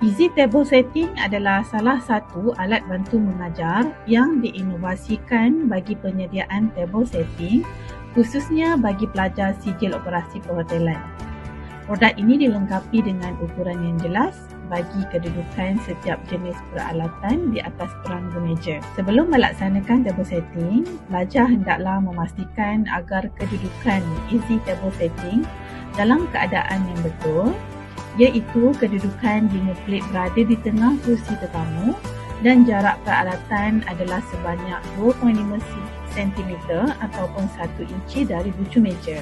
Easy Table Setting adalah salah satu alat bantu mengajar yang diinovasikan bagi penyediaan table setting khususnya bagi pelajar sijil operasi perhotelan. Produk ini dilengkapi dengan ukuran yang jelas bagi kedudukan setiap jenis peralatan di atas peranggu meja. Sebelum melaksanakan table setting, pelajar hendaklah memastikan agar kedudukan Easy Table Setting dalam keadaan yang betul, iaitu kedudukan dinner plate berada di tengah kursi tetamu dan jarak peralatan adalah sebanyak 2.5 cm ataupun 1 inci dari bucu meja.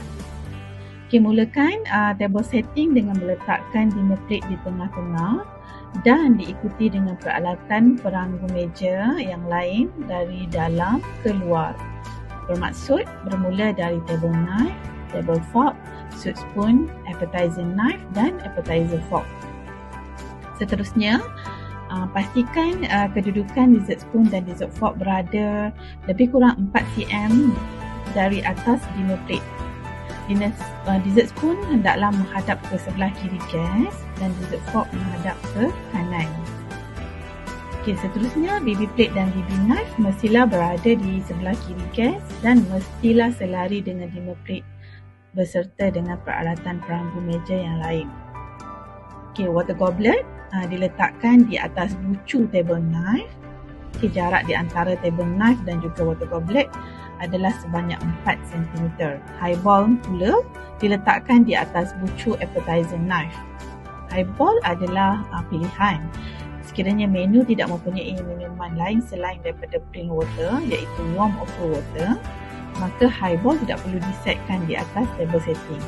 Mulakan table setting dengan meletakkan dinner plate di tengah-tengah dan diikuti dengan peralatan peranggu meja yang lain dari dalam ke luar. Bermaksud bermula dari table knife, table fork, soup spoon, appetizer knife dan appetizer fork. Seterusnya, pastikan kedudukan dessert spoon dan dessert fork berada lebih kurang 4 cm dari atas dinner plate. Dessert spoon hendaklah menghadap ke sebelah kiri gas dan dessert fork menghadap ke kanan. Seterusnya, baby plate dan baby knife mestilah berada di sebelah kiri gas dan mestilah selari dengan dinner plate beserta dengan peralatan peranggu meja yang lain. Water goblet diletakkan di atas bucu table knife. Jarak di antara table knife dan juga water goblet adalah sebanyak 4 cm. Highball pula diletakkan di atas bucu appetizer knife. Highball adalah pilihan sekiranya menu tidak mempunyai minuman lain selain daripada plain water, iaitu warm or cool water, maka highball tidak perlu disetkan di atas table setting.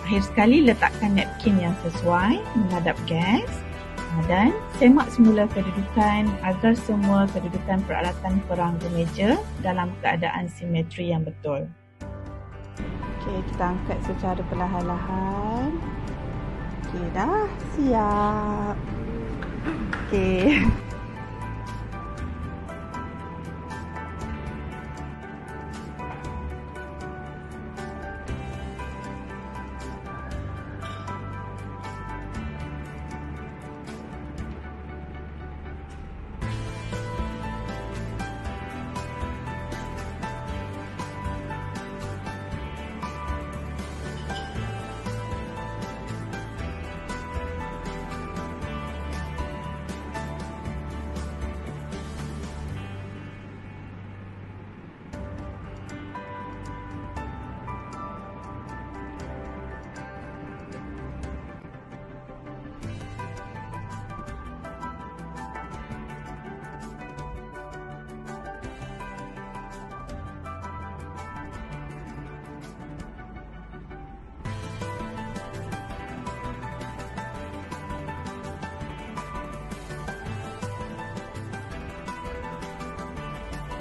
Akhir sekali, letakkan napkin yang sesuai menghadap gas dan semak semula kedudukan agar semua kedudukan peralatan peranggu meja dalam keadaan simetri yang betul. Kita angkat secara perlahan-lahan. Dah siap.